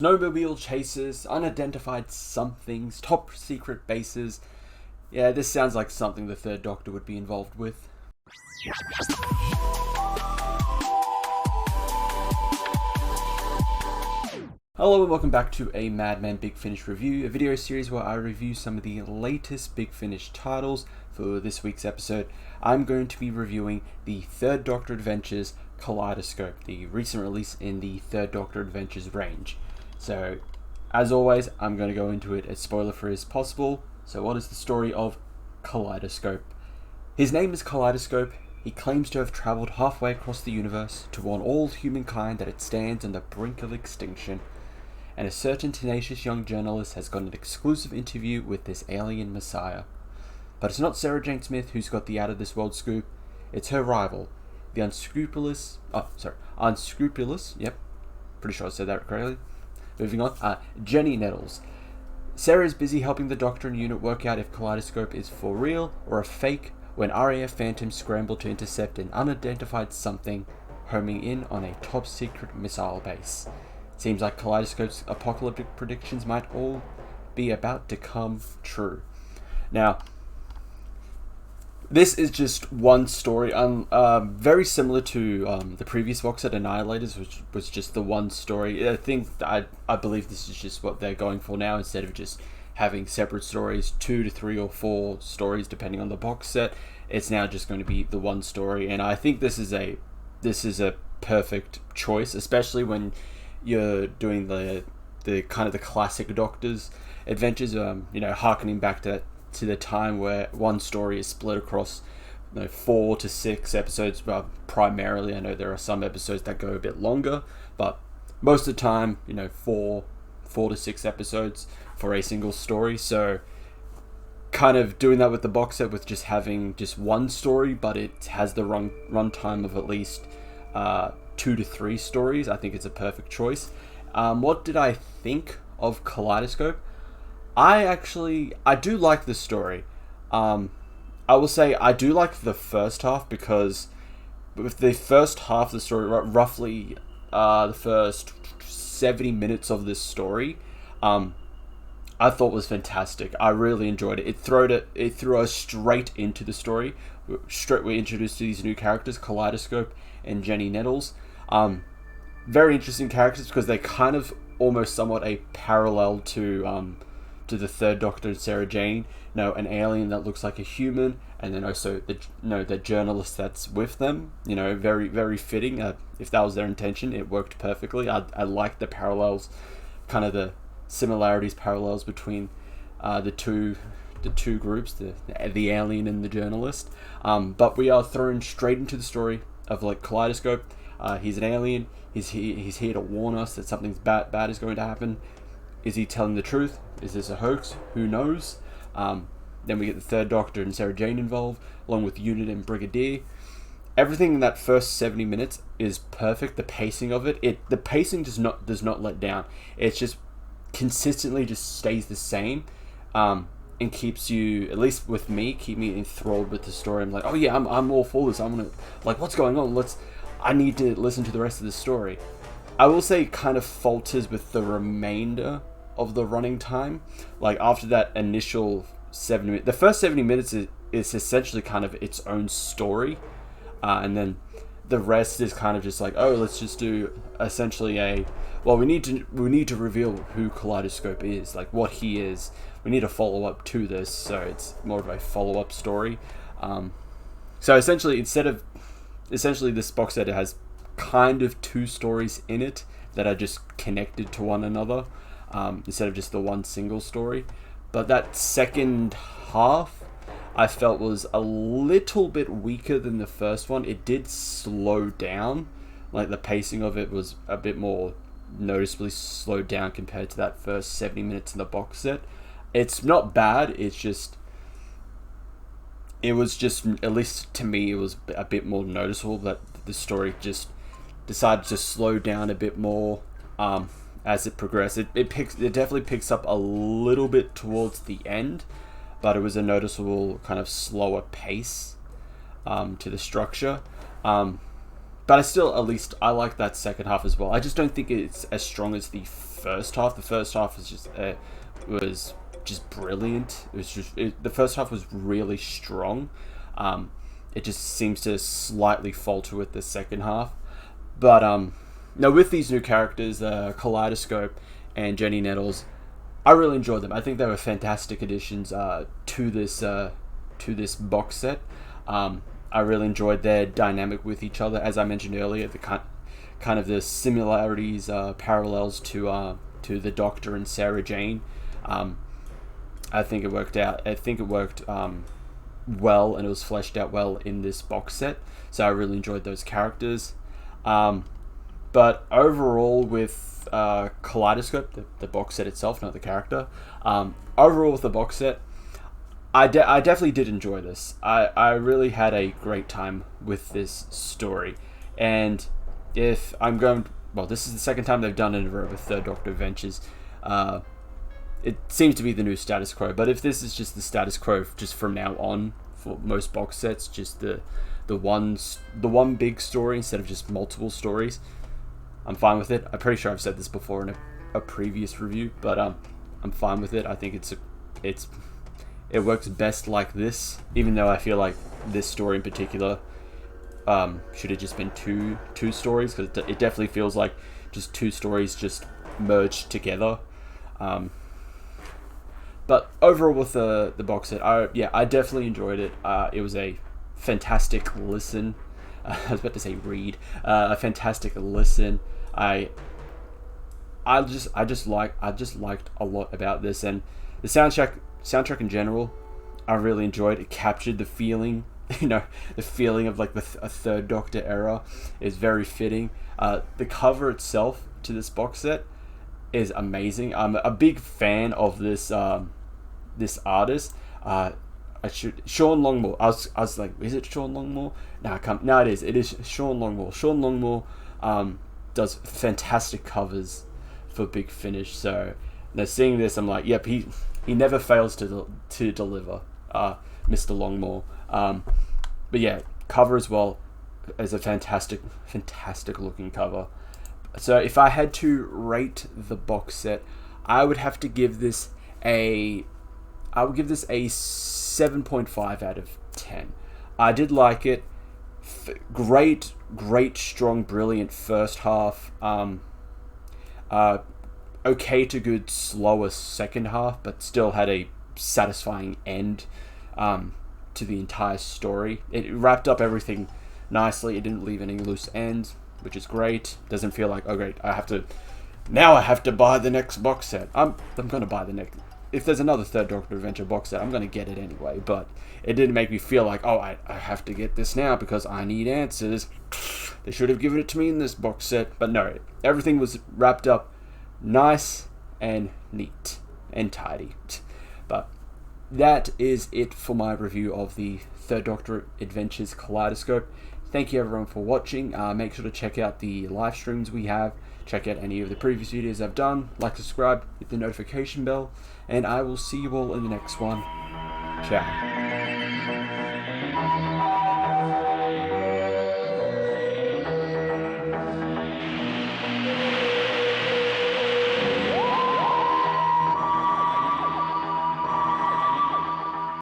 Snowmobile chases, unidentified somethings, top secret bases. Yeah, this sounds like something the Third Doctor would be involved with. Hello and welcome back to a Madman Big Finish review, a video series where I review some of the latest Big Finish titles. For this week's episode, I'm going to be reviewing the Third Doctor Adventures Kaleidoscope, the recent release in the Third Doctor Adventures range. So, as always, I'm going to go into it as spoiler-free as possible. So what is the story of Kaleidoscope? His name is Kaleidoscope. He claims to have travelled halfway across the universe to warn all humankind that it stands on the brink of extinction. And a certain tenacious young journalist has got an exclusive interview with this alien messiah. But it's not Sarah Jane Smith who's got the out-of-this-world scoop. It's her rival, the unscrupulous, yep, pretty sure I said that correctly. Moving on, Jenny Nettles. Sarah is busy helping the Doctor and unit work out if Kaleidoscope is for real or a fake when RAF Phantoms scramble to intercept an unidentified something homing in on a top-secret missile base. Seems like Kaleidoscope's apocalyptic predictions might all be about to come true. Now, this is just one story, very similar to the previous box set, Annihilators, which was just the one story. I believe this is just what they're going for now, instead of just having separate stories, 2 to 3 or 4 stories depending on the box set. It's now just going to be the one story, and I think this is a perfect choice, especially when you're doing the kind of the classic Doctor's adventures. Harkening back to the time where one story is split across 4 to 6 episodes. Well, primarily, I know there are some episodes that go a bit longer, but most of the time, 4 to 6 episodes for a single story. So kind of doing that with the box set, with just having just one story, but it has the run time of at least 2 to 3 stories. I think it's a perfect choice. What did I think of Kaleidoscope? I do like the story. I will say I do like the first half, because with the first half of the story, roughly the first 70 minutes of this story, I thought was fantastic. I really enjoyed it. It threw us straight into the story. We're introduced to these new characters, Kaleidoscope and Jenny Nettles. Very interesting characters, because they kind of almost somewhat a parallel to the Third Doctor and Sarah Jane. An alien that looks like a human, and then also the journalist that's with them. Very, very fitting. If that was their intention, it worked perfectly. I like the parallels, kind of the similarities, parallels between the two groups, the alien and the journalist. But we are thrown straight into the story of Kaleidoscope. He's an alien. He's here to warn us that something bad is going to happen. Is he telling the truth? Is this a hoax? Who knows? Then we get the Third Doctor and Sarah Jane involved, along with Unit and Brigadier. Everything in that first 70 minutes is perfect. The pacing of the pacing does not let down. It's just consistently just stays the same, and keeps you, at least with me, keep me enthralled with the story. I'm like, oh yeah, I'm all for this. I'm gonna, what's going on? I need to listen to the rest of the story. I will say it kind of falters with the remainder of the running time. After that initial 70 minutes, the first 70 minutes is essentially kind of its own story, and then the rest is kind of just let's just do essentially we need to reveal who Kaleidoscope is, what he is. We need a follow-up to this, so it's more of a follow-up story. So essentially, this box set has kind of 2 stories in it that are just connected to one another, instead of just the one single story. But that second half, I felt, was a little bit weaker than the first one. It did slow down. The pacing of it was a bit more noticeably slowed down compared to that first 70 minutes in the box set. It's not bad, it was just, at least to me, it was a bit more noticeable that the story just decided to slow down a bit more as it progressed. It definitely picks up a little bit towards the end, but it was a noticeable kind of slower pace to the structure. But I still, at least, I like that second half as well. I just don't think it's as strong as the first half. The first half was just brilliant. It was just the first half was really strong. It just seems to slightly falter with the second half. But now with these new characters, Kaleidoscope and Jenny Nettles, I really enjoyed them. I think they were fantastic additions to this box set. I really enjoyed their dynamic with each other. As I mentioned earlier, the kind of the similarities, parallels to the Doctor and Sarah Jane. I think it worked out. I think it worked well, and it was fleshed out well in this box set. So I really enjoyed those characters. But overall, with Kaleidoscope, the box set itself, not the character. Overall, with the box set, I definitely did enjoy this. I really had a great time with this story. And if I'm going... Well, this is the second time they've done it in a row with Third Doctor Adventures. It seems to be the new status quo. But if this is just the status quo just from now on for most box sets, just the one big story instead of just multiple stories, I'm fine with it. I'm pretty sure I've said this before in a previous review, but I'm fine with it. I think it works best like this, even though I feel like this story in particular should have just been two stories, because it definitely feels like just two stories just merged together. But overall with the box set, I definitely enjoyed it. It was a fantastic listen. I was about to say read. A fantastic listen. I just liked a lot about this, and the soundtrack in general, I really enjoyed. It captured the feeling, the feeling of like a Third Doctor era is very fitting. The cover itself to this box set is amazing. I'm a big fan of this artist. Sean Longmore. I was like, is it Sean Longmore? No, it is. It is Sean Longmore. Sean Longmore does fantastic covers for Big Finish. So now seeing this, I'm like, yep, he never fails to deliver, Mr. Longmore. But yeah, cover as well is a fantastic looking cover. So if I had to rate the box set, I would have to give this a 7.5 out of 10. I did like it. Great, strong, brilliant first half. Okay to good, slower second half, but still had a satisfying end to the entire story. It wrapped up everything nicely. It didn't leave any loose ends, which is great. Doesn't feel like, oh great, I have to buy the next box set. I'm gonna buy the next. If there's another Third Doctor Adventure box set, I'm going to get it anyway. But it didn't make me feel like, oh, I have to get this now because I need answers. They should have given it to me in this box set. But no, everything was wrapped up nice and neat and tidy. But that is it for my review of the Third Doctor Adventures Kaleidoscope. Thank you everyone for watching. Make sure to check out the live streams we have. Check out any of the previous videos I've done. Like, subscribe, hit the notification bell. And I will see you all in the next one. Ciao.